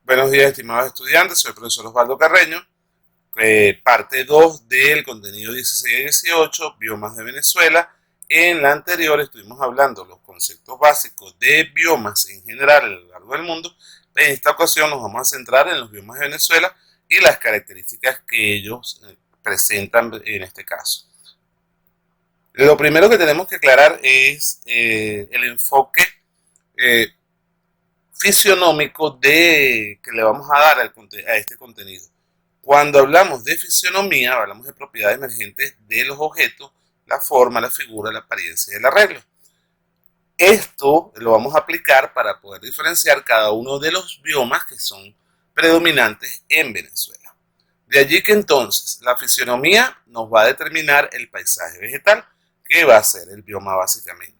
Buenos días, estimados estudiantes. Soy el profesor Osvaldo Carreño. Parte 2 del contenido 16 y 18, biomas de Venezuela. En la anterior estuvimos hablando los conceptos básicos de biomas en general a lo largo del mundo. En esta ocasión nos vamos a centrar en los biomas de Venezuela y las características que ellos presentan en este caso. Lo primero que tenemos que aclarar es el enfoque eh, fisionómico que le vamos a dar a este contenido. Cuando hablamos de fisionomía, hablamos de propiedades emergentes de los objetos, la forma, la figura, la apariencia y el arreglo. Esto lo vamos a aplicar para poder diferenciar cada uno de los biomas que son predominantes en Venezuela. De allí que entonces la fisionomía nos va a determinar el paisaje vegetal, que va a ser el bioma básicamente.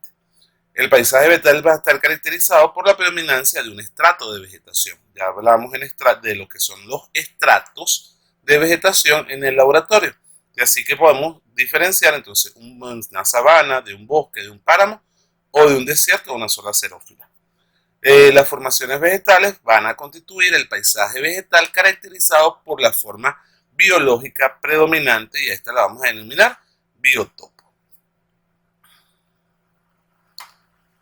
El paisaje vegetal va a estar caracterizado por la predominancia de un estrato de vegetación. Ya hablamos de lo que son los estratos de vegetación en el laboratorio. Y así que podemos diferenciar entonces una sabana de un bosque, de un páramo o de un desierto o una zona xerófila. Las formaciones vegetales van a constituir el paisaje vegetal caracterizado por la forma biológica predominante y a esta la vamos a denominar biotopo.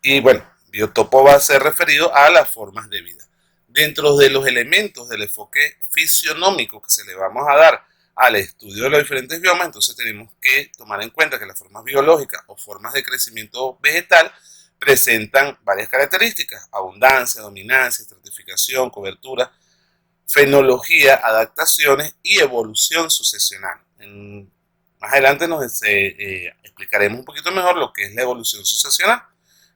Y bueno, biotopo va a ser referido a las formas de vida. Dentro de los elementos del enfoque fisionómico que se le vamos a dar al estudio de los diferentes biomas, entonces tenemos que tomar en cuenta que las formas biológicas o formas de crecimiento vegetal presentan varias características: abundancia, dominancia, estratificación, cobertura, fenología, adaptaciones y evolución sucesional. Más adelante nos explicaremos un poquito mejor lo que es la evolución sucesional.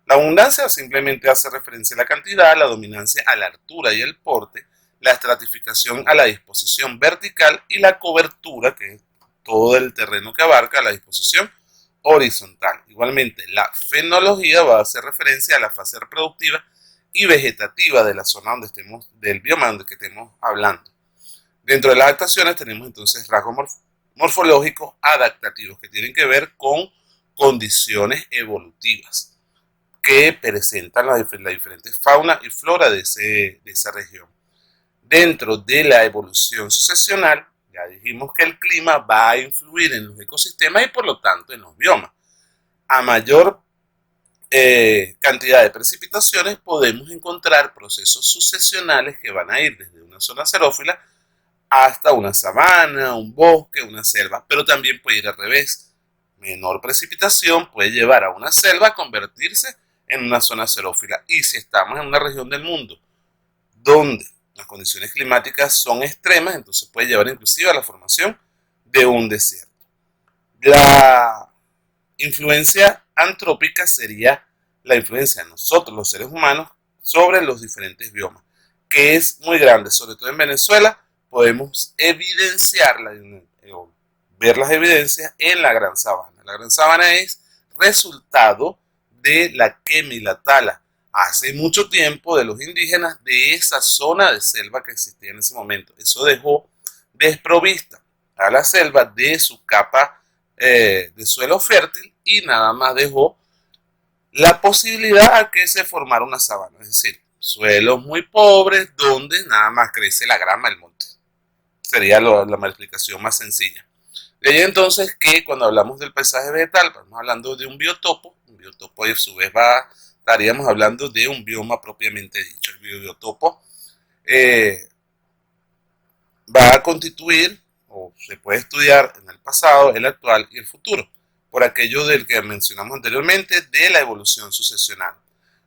La abundancia simplemente hace referencia a la cantidad, la dominancia a la altura y el porte, la estratificación a la disposición vertical y la cobertura, que es todo el terreno que abarca, la disposición horizontal. Igualmente, la fenología va a hacer referencia a la fase reproductiva y vegetativa de la zona donde estemos, del bioma donde estemos hablando. Dentro de las adaptaciones tenemos entonces rasgos morfológicos adaptativos que tienen que ver con condiciones evolutivas que presentan la diferente fauna y flora de esa región. Dentro de la evolución sucesional, ya dijimos que el clima va a influir en los ecosistemas y por lo tanto en los biomas. A mayor cantidad de precipitaciones podemos encontrar procesos sucesionales que van a ir desde una zona xerófila hasta una sabana, un bosque, una selva, pero también puede ir al revés. Menor precipitación puede llevar a una selva a convertirse en una zona xerófila. Y si estamos en una región del mundo donde las condiciones climáticas son extremas, entonces puede llevar inclusive a la formación de un desierto. La influencia antrópica sería la influencia de nosotros, los seres humanos, sobre los diferentes biomas, que es muy grande, sobre todo en Venezuela. Podemos evidenciarla, ver las evidencias en la Gran Sabana. La Gran Sabana es resultado de la quema y la tala hace mucho tiempo de los indígenas de esa zona de selva que existía en ese momento. Eso dejó desprovista a la selva de su capa de suelo fértil y nada más dejó la posibilidad a que se formara una sabana, es decir, suelos muy pobres donde nada más crece la grama del monte. Sería la explicación más sencilla. De ahí entonces que cuando hablamos del paisaje vegetal, estamos hablando de un biotopo y a su vez estaríamos hablando de un bioma propiamente dicho. El biotopo va a constituir o se puede estudiar en el pasado, el actual y el futuro, por aquello del que mencionamos anteriormente de la evolución sucesional.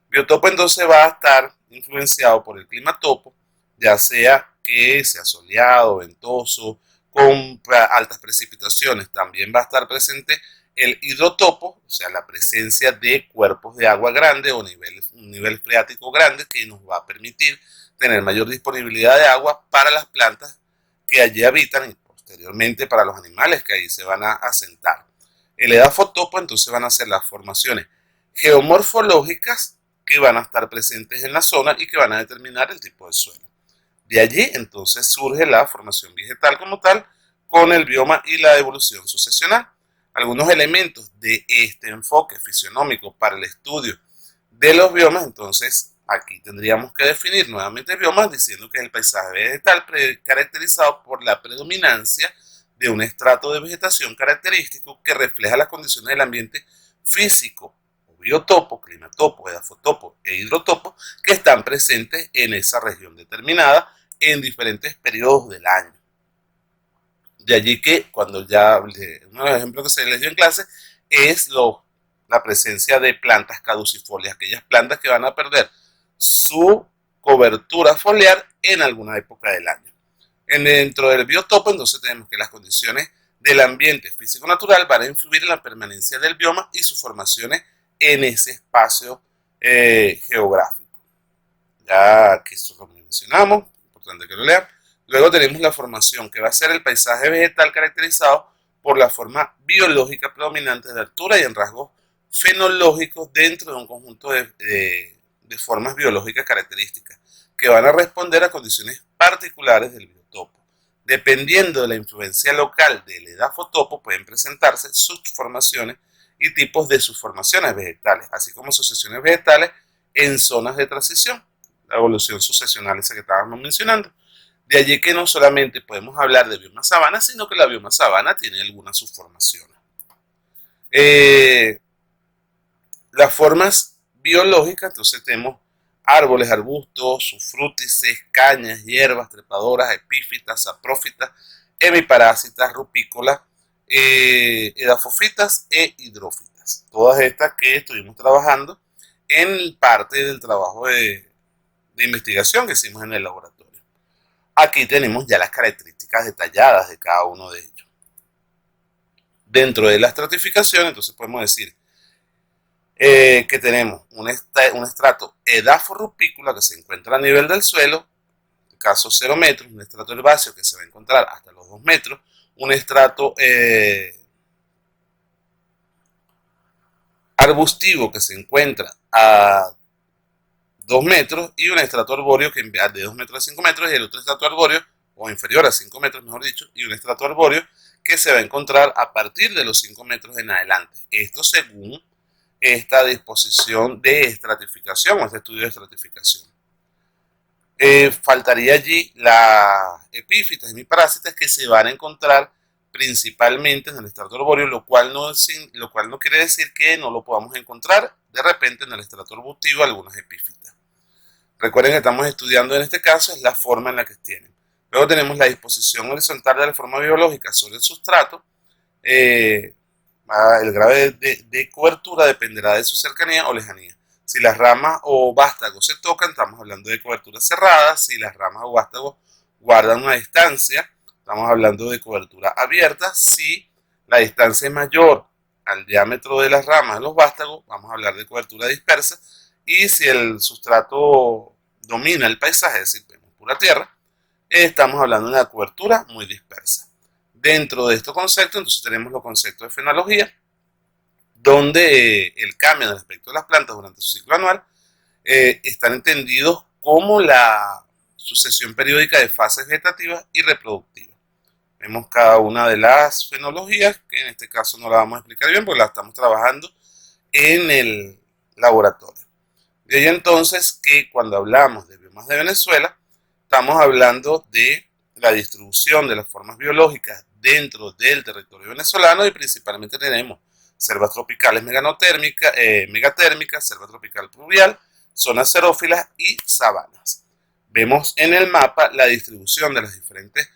Biotopo entonces va a estar influenciado por el climatopo, ya sea que sea soleado, ventoso, con altas precipitaciones. También va a estar presente el hidrotopo, o sea, la presencia de cuerpos de agua grande o un nivel freático grande que nos va a permitir tener mayor disponibilidad de agua para las plantas que allí habitan y posteriormente para los animales que ahí se van a asentar. El edafotopo entonces van a ser las formaciones geomorfológicas que van a estar presentes en la zona y que van a determinar el tipo de suelo. De allí entonces surge la formación vegetal como tal con el bioma y la evolución sucesional. Algunos elementos de este enfoque fisionómico para el estudio de los biomas entonces Aquí tendríamos que definir nuevamente biomas diciendo que es el paisaje vegetal caracterizado por la predominancia de un estrato de vegetación característico que refleja las condiciones del ambiente físico, o biotopo, climatopo, edafotopo e hidrotopo que están presentes en esa región determinada en diferentes periodos del año. De allí que cuando ya, uno de los ejemplos que se les dio en clase es la presencia de plantas caducifolias, aquellas plantas que van a perder su cobertura foliar en alguna época del año. Dentro del biotopo, entonces tenemos que las condiciones del ambiente físico-natural van a influir en la permanencia del bioma y sus formaciones en ese espacio geográfico. Ya aquí esto lo mencionamos, importante que lo lean. Luego tenemos la formación, que va a ser el paisaje vegetal caracterizado por la forma biológica predominante de altura y en rasgos fenológicos dentro de un conjunto de formas biológicas características que van a responder a condiciones particulares del biotopo. Dependiendo de la influencia local del edafotopo, pueden presentarse subformaciones y tipos de subformaciones vegetales, así como sucesiones vegetales en zonas de transición, la evolución sucesional esa que estábamos mencionando. De allí que no solamente podemos hablar de bioma sabana, sino que la bioma sabana tiene algunas subformaciones. Las formas biológicas, entonces tenemos árboles, arbustos, sufrútices, cañas, hierbas, trepadoras, epífitas, saprófitas, hemiparásitas, rupícolas, edafofitas e hidrófitas. Todas estas que estuvimos trabajando en parte del trabajo de investigación que hicimos en el laboratorio. Aquí tenemos ya las características detalladas de cada uno de ellos. Dentro de la estratificación, entonces podemos decir que tenemos un estrato edaforrupícola que se encuentra a nivel del suelo, en caso 0 metros, un estrato herbáceo que se va a encontrar hasta los 2 metros, un estrato arbustivo que se encuentra a 2 metros y un estrato arbóreo que de 2 metros a 5 metros y el otro estrato arbóreo, o inferior a 5 metros mejor dicho, y un estrato arbóreo que se va a encontrar a partir de los 5 metros en adelante. Esto según esta disposición de estratificación o este estudio de estratificación. Faltaría allí las epífitas y hemiparásitas que se van a encontrar principalmente en el estrato arbóreo, lo cual no quiere decir que no lo podamos encontrar de repente en el estrato arbustivo algunas epífitas. Recuerden que estamos estudiando en este caso es la forma en la que tienen. Luego tenemos la disposición horizontal de la forma biológica sobre el sustrato. El grado de cobertura dependerá de su cercanía o lejanía. Si las ramas o vástagos se tocan, estamos hablando de cobertura cerrada. Si las ramas o vástagos guardan una distancia, estamos hablando de cobertura abierta. Si la distancia es mayor al diámetro de las ramas de los vástagos, vamos a hablar de cobertura dispersa. Y si el sustrato domina el paisaje, es decir, vemos pura tierra, estamos hablando de una cobertura muy dispersa. Dentro de estos conceptos, entonces tenemos los conceptos de fenología, donde el cambio en el aspecto de las plantas durante su ciclo anual están entendidos como la sucesión periódica de fases vegetativas y reproductivas. Vemos cada una de las fenologías, que en este caso no la vamos a explicar bien porque la estamos trabajando en el laboratorio. De ahí entonces que cuando hablamos de biomas de Venezuela, estamos hablando de la distribución de las formas biológicas dentro del territorio venezolano y principalmente tenemos selvas tropicales megatérmicas, selva tropical pluvial, zonas xerófilas y sabanas. Vemos en el mapa la distribución de las diferentes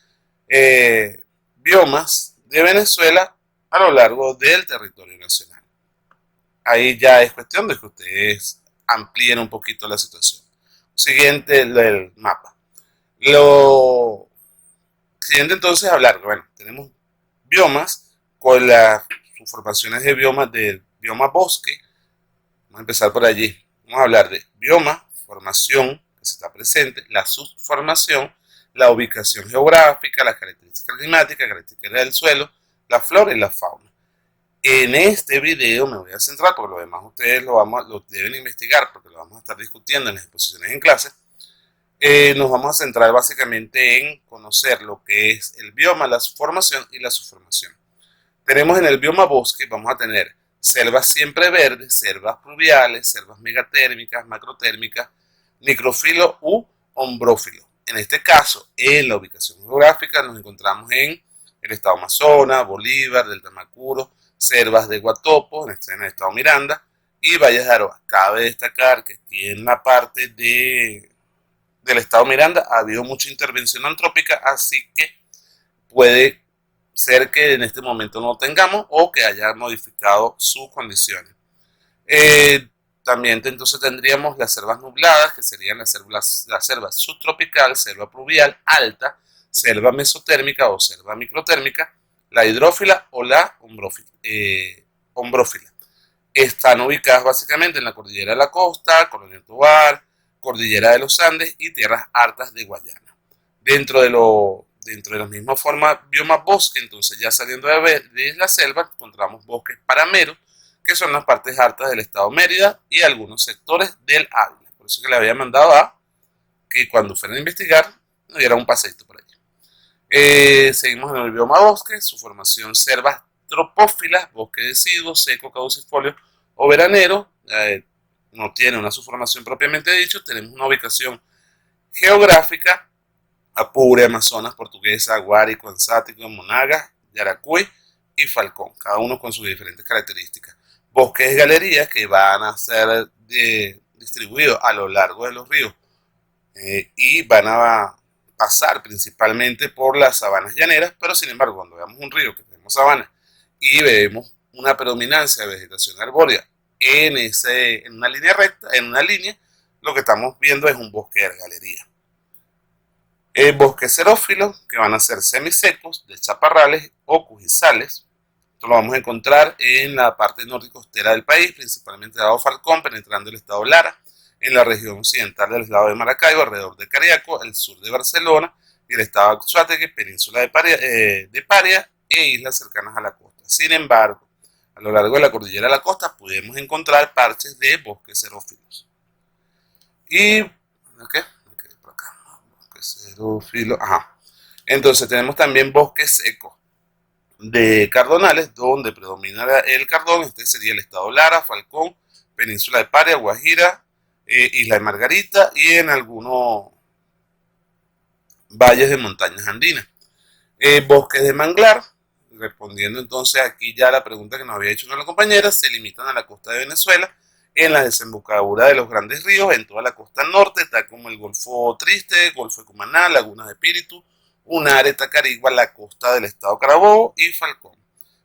biomas de Venezuela a lo largo del territorio nacional. Ahí ya es cuestión de que ustedes amplíen un poquito la situación. Siguiente, el mapa. Lo siguiente entonces hablar, bueno, tenemos biomas con las subformaciones de biomas del bioma bosque. Vamos a empezar por allí. Vamos a hablar de bioma, formación que se está presente, la subformación, la ubicación geográfica, las características climáticas, características del suelo, la flora y la fauna. En este video me voy a centrar, porque lo demás ustedes lo deben investigar, porque lo vamos a estar discutiendo en las exposiciones en clase. Nos vamos a centrar básicamente en conocer lo que es el bioma, la formación y la subformación. Tenemos en el bioma bosque, vamos a tener selvas siempre verdes, selvas pluviales, selvas megatérmicas, macrotérmicas, micrófilo u ombrófilo. En este caso, en la ubicación geográfica nos encontramos en el estado Amazonas, Bolívar, del Tamacuro, selvas de Guatopo, en el estado Miranda, y valles de Aroa. Cabe destacar que aquí en la parte del estado Miranda ha habido mucha intervención antrópica, así que puede ser que en este momento no lo tengamos o que haya modificado sus condiciones. También entonces tendríamos las selvas nubladas, que serían la selva subtropical, selva pluvial alta, selva mesotérmica o selva microtérmica, la hidrófila o la ombrófila. Están ubicadas básicamente en la cordillera de la costa, Colonia Tovar, cordillera de los Andes y tierras altas de Guayana. Dentro de la misma forma, bioma bosque, entonces ya saliendo de la selva, encontramos bosques parameros, que son las partes altas del estado Mérida y algunos sectores del Ávila. Por eso que le había mandado a que cuando fueran a investigar, nos diera un paseito por allí. Seguimos en el bioma bosque, su formación selvas tropófilas, bosque deciduo, seco, caducifolio o veranero. No tiene una subformación propiamente dicho. Tenemos una ubicación geográfica: Apure, Amazonas, Portuguesa, Guárico, Anzático, Monagas, Yaracuy y Falcón, cada uno con sus diferentes características. Bosques de galerías que van a ser distribuidos a lo largo de los ríos y van a pasar principalmente por las sabanas llaneras, pero sin embargo cuando veamos un río que tenemos sabanas y vemos una predominancia de vegetación arbórea en una línea recta, lo que estamos viendo es un bosque de galería. Bosques xerófilos, que van a ser semisecos, de chaparrales o cujizales. Esto lo vamos a encontrar en la parte norte costera del país, principalmente del lado Falcón, penetrando el estado Lara, en la región occidental del estado de Maracaibo, alrededor de Cariaco, el sur de Barcelona, y el estado de Anzoátegui, península de Paria e islas cercanas a la costa. Sin embargo, a lo largo de la cordillera de la costa podemos encontrar parches de bosques xerófilos. Y, ¿qué? Xerófilo, ajá. Entonces tenemos también bosques secos de cardonales, donde predomina el cardón. Este sería el estado Lara, Falcón, península de Paria, Guajira, isla de Margarita y en algunos valles de montañas andinas. Bosques de manglar, respondiendo entonces aquí ya a la pregunta que nos había hecho una compañera, se limitan a la costa de Venezuela, en la desembocadura de los grandes ríos, en toda la costa norte, tal como el Golfo Triste, Golfo de Cumaná, Lagunas de Espíritu, Unare, Tacarigua, la costa del estado Carabobo y Falcón.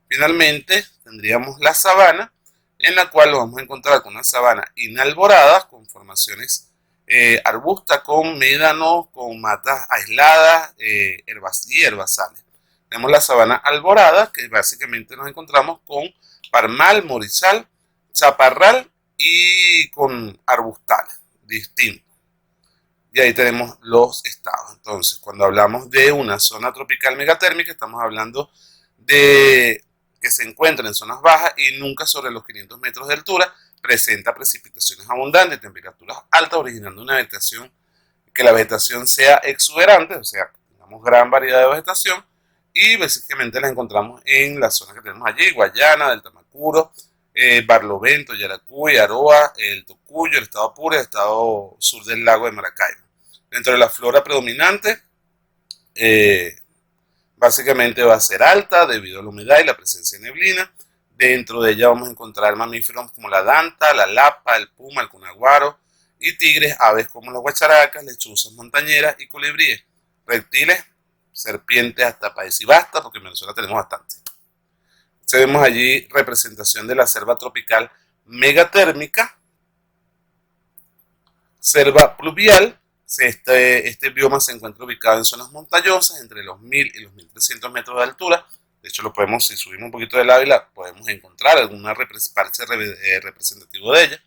Finalmente tendríamos la sabana, en la cual lo vamos a encontrar con una sabana inalborada, con formaciones arbustas, con médanos, con matas aisladas y herbazales. Tenemos la sabana alborada, que básicamente nos encontramos con parmal, morizal, chaparral y con arbustales distintos. Y ahí tenemos los estados. Entonces, cuando hablamos de una zona tropical megatérmica, estamos hablando de que se encuentra en zonas bajas y nunca sobre los 500 metros de altura, presenta precipitaciones abundantes, temperaturas altas, originando una vegetación, que la vegetación sea exuberante, o sea, tengamos gran variedad de vegetación, y básicamente la encontramos en las zonas que tenemos allí: Guayana, del Tamacuro, Barlovento, Yaracuy, Aroa, el Tocuyo, el estado Apure, el estado sur del lago de Maracaibo. Dentro de la flora predominante, básicamente va a ser alta debido a la humedad y la presencia de neblina. Dentro de ella vamos a encontrar mamíferos como la danta, la lapa, el puma, el cunaguaro y tigres, aves como las guacharacas, lechuzas montañeras y colibríes, reptiles, serpientes hasta paisibasta, porque en Venezuela tenemos bastante. Vemos allí representación de la selva tropical megatérmica, selva pluvial. Este bioma se encuentra ubicado en zonas montañosas entre los 1000 y los 1300 metros de altura. De hecho, lo podemos, si subimos un poquito del Ávila, podemos encontrar alguna parche representativo de ella.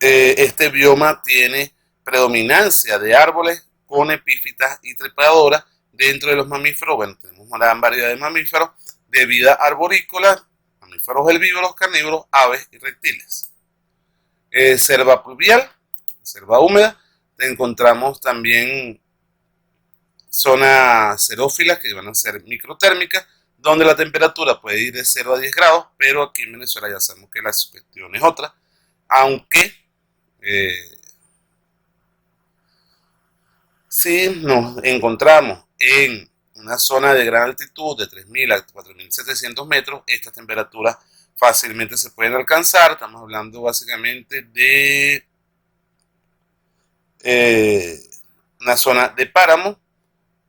Este bioma tiene predominancia de árboles con epífitas y trepadoras. Dentro de los mamíferos, bueno, tenemos una gran variedad de mamíferos de vida arborícola, mamíferos herbívoros, carnívoros, aves y reptiles. Selva pluvial, selva húmeda. Encontramos también zonas xerófilas, que van a ser microtérmicas, donde la temperatura puede ir de 0 a 10 grados, pero aquí en Venezuela ya sabemos que la cuestión es otra, aunque Eh, si nos encontramos en una zona de gran altitud de 3.000 a 4.700 metros, estas temperaturas fácilmente se pueden alcanzar. Estamos hablando básicamente de una zona de páramo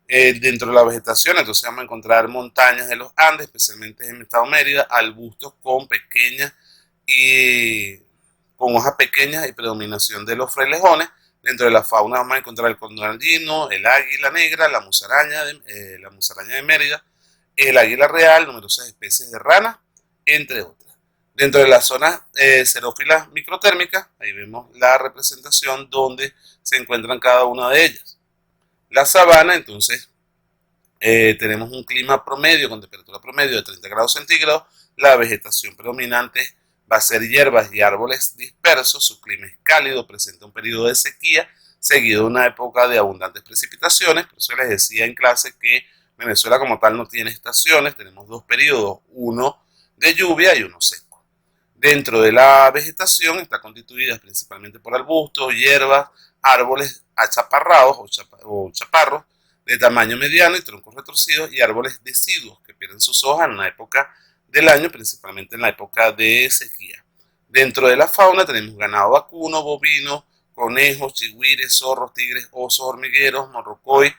dentro de la vegetación. Entonces vamos a encontrar montañas de los Andes, especialmente en el estado Mérida, arbustos con pequeñas y con hojas pequeñas y predominación de los frailejones. Dentro de la fauna vamos a encontrar el cóndor andino, el águila negra, la musaraña de Mérida, el águila real, numerosas especies de ranas, entre otras. Dentro de las zonas xerófilas microtérmicas, ahí vemos la representación donde se encuentran cada una de ellas. La sabana, entonces, tenemos un clima promedio con temperatura promedio de 30 grados centígrados. La vegetación predominante va a ser hierbas y árboles dispersos. Su clima es cálido, presenta un periodo de sequía seguido de una época de abundantes precipitaciones. Por eso les decía en clase que Venezuela como tal no tiene estaciones. Tenemos dos periodos, uno de lluvia y uno seco. Dentro de la vegetación está constituida principalmente por arbustos, hierbas, árboles achaparrados o chaparros de tamaño mediano y troncos retorcidos, y árboles deciduos que pierden sus hojas en una época del año, principalmente en la época de sequía. Dentro de la fauna tenemos ganado vacuno, bovino, conejos, chigüires, zorros, tigres, osos, hormigueros, morrocoy,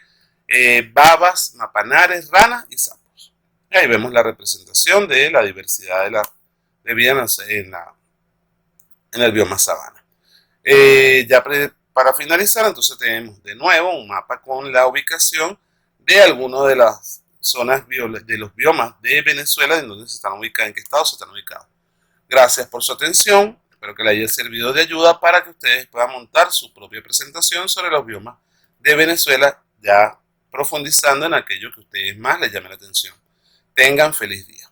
babas, mapanares, ranas y sapos. Y ahí vemos la representación de la diversidad de vida en el bioma sabana. Para finalizar, entonces tenemos de nuevo un mapa con la ubicación de algunas de las zonas de los biomas de Venezuela, en donde se están ubicados, en qué estado se están ubicados. Gracias por su atención, espero que les haya servido de ayuda para que ustedes puedan montar su propia presentación sobre los biomas de Venezuela, ya profundizando en aquello que a ustedes más les llame la atención. Tengan feliz día.